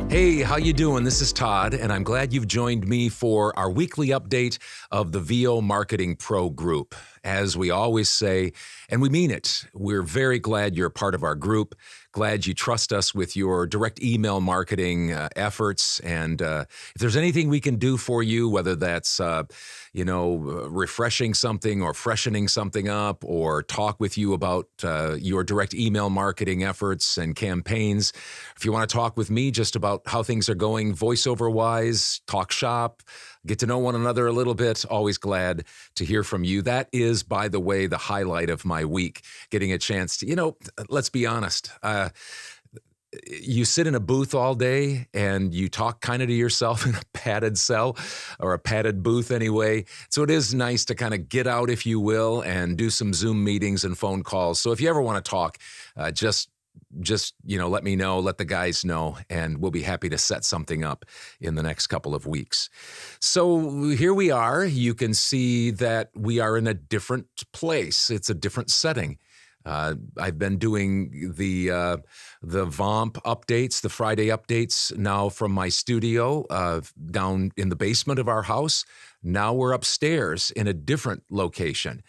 Hey, how you doing? This is Todd, and I'm glad you've joined me for our weekly update of the VO Marketing Pro group. As we always say, and we mean it, we're very glad you're a part of our group. Glad you trust us with your direct email marketing efforts. And if there's anything we can do for you, whether that's refreshing something or freshening something up, or talk with you about your direct email marketing efforts and campaigns. If you want to talk with me just about how things are going voiceover-wise, talk shop, get to know one another a little bit, always glad to hear from you. That is, by the way, the highlight of my week, getting a chance to, let's be honest, you sit in a booth all day and you talk kind of to yourself in a padded cell or a padded booth anyway. So it is nice to kind of get out, if you will, and do some Zoom meetings and phone calls. So if you ever want to talk, just let me know, let the guys know, and we'll be happy to set something up in the next couple of weeks. So here we are. You can see that we are in a different place. It's a different setting. I've been doing the VOMP updates, the Friday updates now from my studio down in the basement of our house. Now we're upstairs in a different location.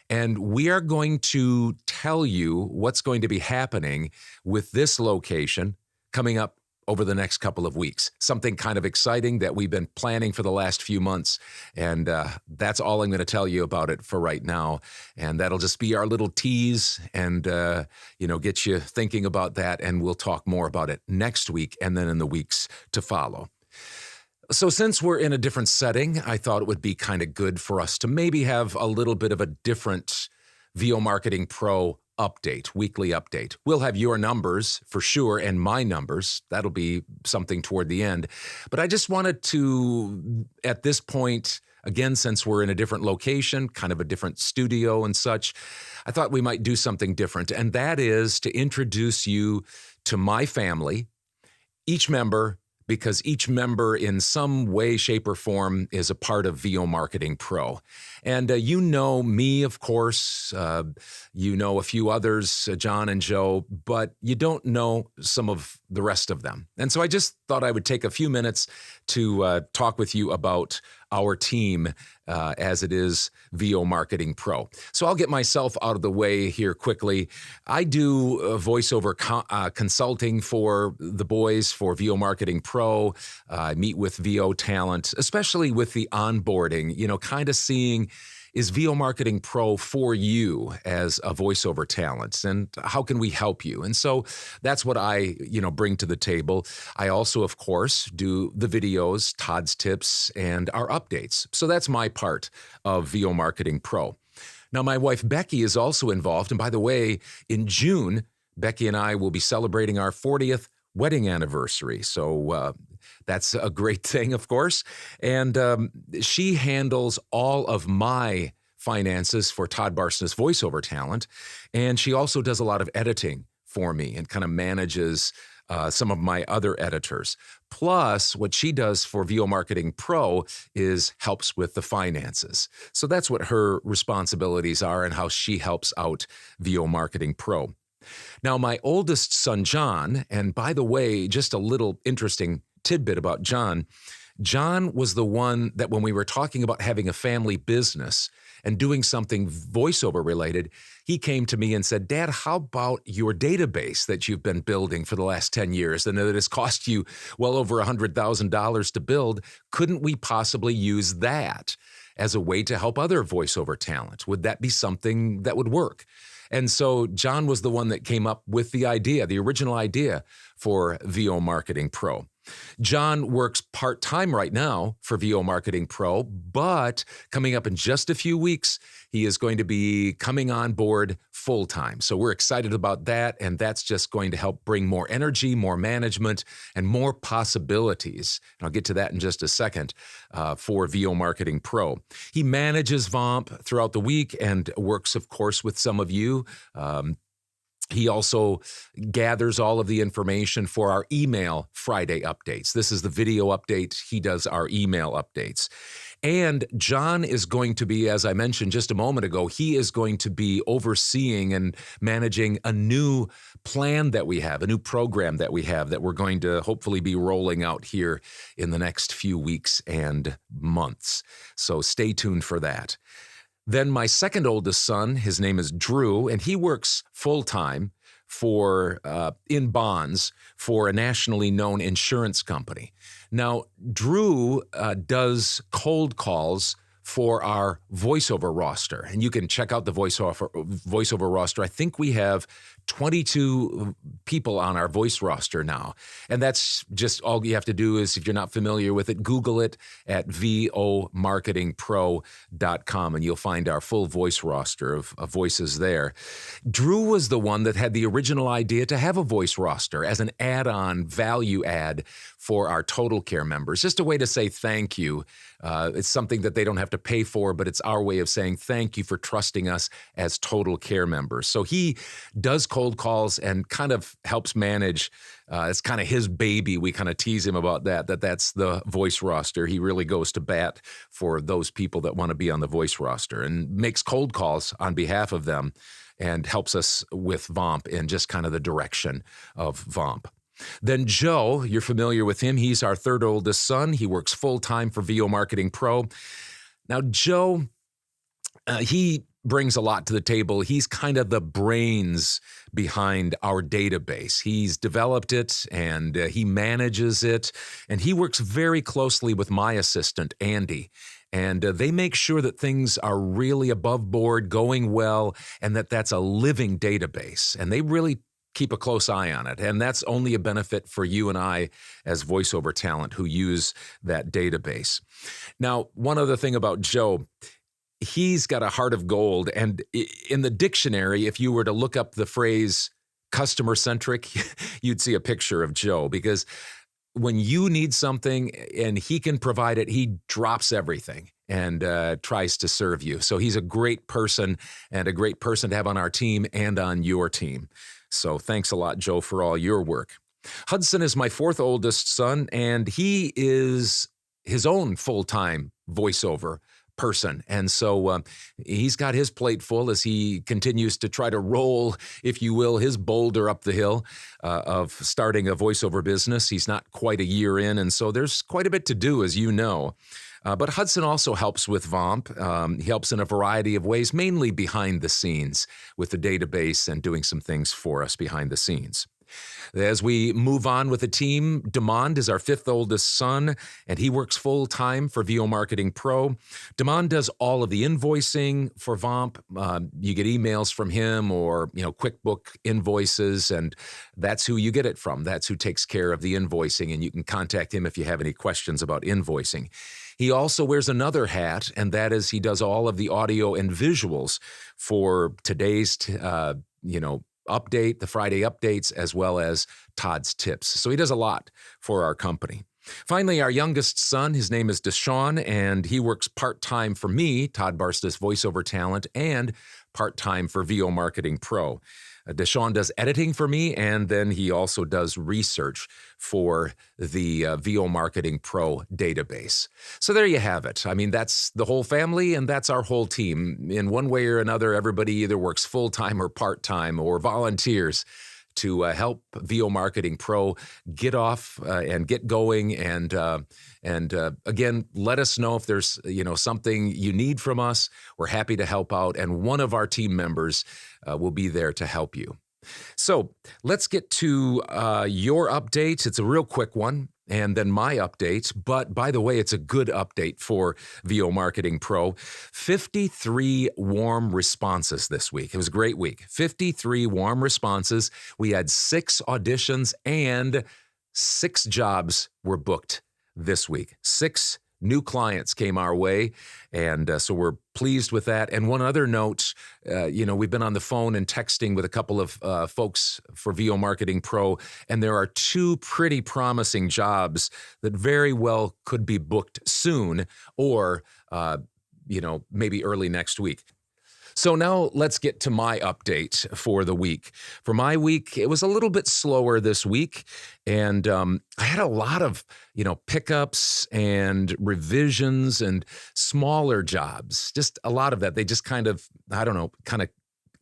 And we are going to tell you what's going to be happening with this location coming up over the next couple of weeks. Something kind of exciting that we've been planning for the last few months. And that's all I'm going to tell you about it for right now. And that'll just be our little tease and, get you thinking about that. And we'll talk more about it next week and then in the weeks to follow. So since we're in a different setting, I thought it would be kind of good for us to maybe have a little bit of a different VO Marketing Pro update, weekly update. We'll have your numbers for sure and my numbers. That'll be something toward the end. But I just wanted to, at this point, again, since we're in a different location, kind of a different studio and such, I thought we might do something different. And that is to introduce you to my family, each member, because each member in some way, shape, or form is a part of VO Marketing Pro. And you know me, of course, you know a few others, John and Joe, but you don't know some of the rest of them. And so I just thought I would take a few minutes to talk with you about our team as it is VO Marketing Pro. So I'll get myself out of the way here quickly. I do voiceover consulting for the boys for VO Marketing Pro. I meet with VO talent, especially with the onboarding, kind of seeing, is VO Marketing Pro for you as a voiceover talent, and how can we help you? And so that's what I, bring to the table. I also, of course, do the videos, Todd's tips, and our updates. So that's my part of VO Marketing Pro. Now, my wife, Becky, is also involved. And by the way, in June, Becky and I will be celebrating our 40th wedding anniversary. So that's a great thing, of course. And she handles all of my finances for Todd Barsness voiceover talent. And she also does a lot of editing for me and kind of manages some of my other editors. Plus, what she does for VO Marketing Pro is helps with the finances. So that's what her responsibilities are and how she helps out VO Marketing Pro. Now, my oldest son, John, and by the way, just a little interesting tidbit about John. John was the one that when we were talking about having a family business and doing something voiceover related, he came to me and said, Dad, how about your database that you've been building for the last 10 years and that has cost you well over $100,000 to build? Couldn't we possibly use that as a way to help other voiceover talent? Would that be something that would work? And so John was the one that came up with the idea, the original idea for VO Marketing Pro. John works part-time right now for VO Marketing Pro, but coming up in just a few weeks, he is going to be coming on board full-time. So we're excited about that, and that's just going to help bring more energy, more management, and more possibilities. And I'll get to that in just a second for VO Marketing Pro. He manages VOMP throughout the week and works, of course, with some of you. He also gathers all of the information for our email Friday updates. This is the video update. He does our email updates. And John is going to be, as I mentioned just a moment ago, he is going to be overseeing and managing a new plan that we have, a new program that we have that we're going to hopefully be rolling out here in the next few weeks and months. So stay tuned for that. Then my second oldest son, his name is Drew, and he works full-time in bonds for a nationally known insurance company. Now, Drew does cold calls for our voiceover roster, and you can check out the voiceover roster. I think we have 22 people on our voice roster now, and that's just all you have to do is, if you're not familiar with it, Google it at vomarketingpro.com, and you'll find our full voice roster of voices there. Drew was the one that had the original idea to have a voice roster as an add-on value add for our Total Care members, just a way to say thank you. It's something that they don't have to pay for, but it's our way of saying thank you for trusting us as Total Care members. So he does cold calls and kind of helps manage. It's kind of his baby. We kind of tease him about that's the voice roster. He really goes to bat for those people that want to be on the voice roster and makes cold calls on behalf of them and helps us with VOMP in just kind of the direction of VOMP. Then Joe, you're familiar with him. He's our third oldest son. He works full-time for VO Marketing Pro. Now, Joe, he brings a lot to the table. He's kind of the brains behind our database. He's developed it and he manages it, and he works very closely with my assistant, Andy. And they make sure that things are really above board, going well, and that's a living database. And they really keep a close eye on it. And that's only a benefit for you and I as voiceover talent who use that database. Now, one other thing about Joe, he's got a heart of gold. And in the dictionary, if you were to look up the phrase customer-centric, you'd see a picture of Joe, because when you need something and he can provide it, he drops everything and tries to serve you. So he's a great person and a great person to have on our team and on your team. So thanks a lot, Joe, for all your work. Hudson is my fourth oldest son, and he is his own full-time voiceover person. And so he's got his plate full as he continues to try to roll, if you will, his boulder up the hill of starting a voiceover business. He's not quite a year in, and so there's quite a bit to do, as you know. But Hudson also helps with VOMP. He helps in a variety of ways, mainly behind the scenes with the database and doing some things for us behind the scenes. As we move on with the team, Demond is our fifth oldest son, and he works full-time for VO Marketing Pro. Demond does all of the invoicing for VOMP. You get emails from him or, QuickBook invoices, and that's who you get it from. That's who takes care of the invoicing, and you can contact him if you have any questions about invoicing. He also wears another hat, and that is he does all of the audio and visuals for today's, update, the Friday updates, as well as Todd's tips. So he does a lot for our company. Finally, our youngest son, his name is Deshaun, and he works part-time for me, Todd Barstas voiceover talent, and part-time for VO Marketing Pro. Deshaun does editing for me, and then he also does research for the VO Marketing Pro database. So there you have it. I mean, that's the whole family, and that's our whole team. In one way or another, everybody either works full-time or part-time or volunteers to help VO Marketing Pro get off and get going. And again, let us know if there's something you need from us. We're happy to help out, and one of our team members will be there to help you. So let's get to your update. It's a real quick one, and then my update. But by the way, it's a good update for VO Marketing Pro. 53 warm responses this week. It was a great week. 53 warm responses. We had 6 auditions and 6 jobs were booked this week. 6 new clients came our way, and so we're pleased with that. And one other note, we've been on the phone and texting with a couple of folks for VO Marketing Pro, and there are 2 pretty promising jobs that very well could be booked soon or, maybe early next week. So now let's get to my update for the week. For my week, it was a little bit slower this week, and I had a lot of pickups and revisions and smaller jobs. Just a lot of that. They just kind of, I don't know, kind of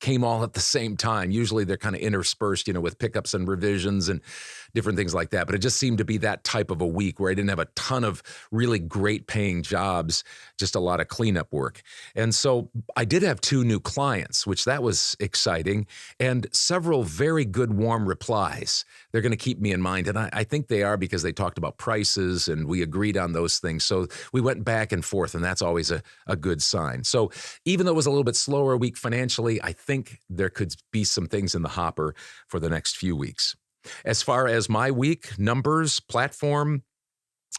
came all at the same time. Usually they're kind of interspersed, with pickups and revisions and different things like that. But it just seemed to be that type of a week where I didn't have a ton of really great paying jobs, just a lot of cleanup work. And so I did have 2 new clients, which that was exciting, and several very good warm replies. They're going to keep me in mind. And I think they are, because they talked about prices and we agreed on those things. So we went back and forth, and that's always a good sign. So even though it was a little bit slower week financially, I think there could be some things in the hopper for the next few weeks. As far as my week numbers, platform,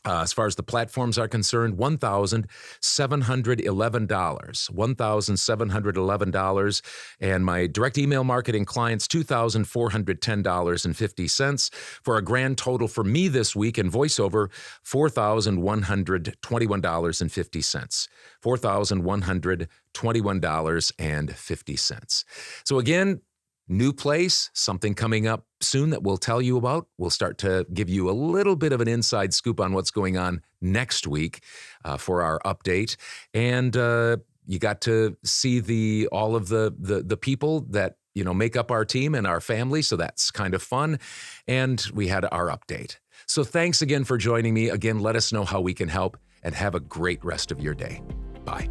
as far as the platforms are concerned, $1,711. $1,711. And my direct email marketing clients, $2,410.50, for a grand total for me this week in voiceover, $4,121.50. $4,121.50. So again, new place, something coming up soon that we'll tell you about. We'll start to give you a little bit of an inside scoop on what's going on next week for our update. And you got to see all of the people that make up our team and our family. So that's kind of fun. And we had our update. So thanks again for joining me. Again, let us know how we can help, and have a great rest of your day. Bye.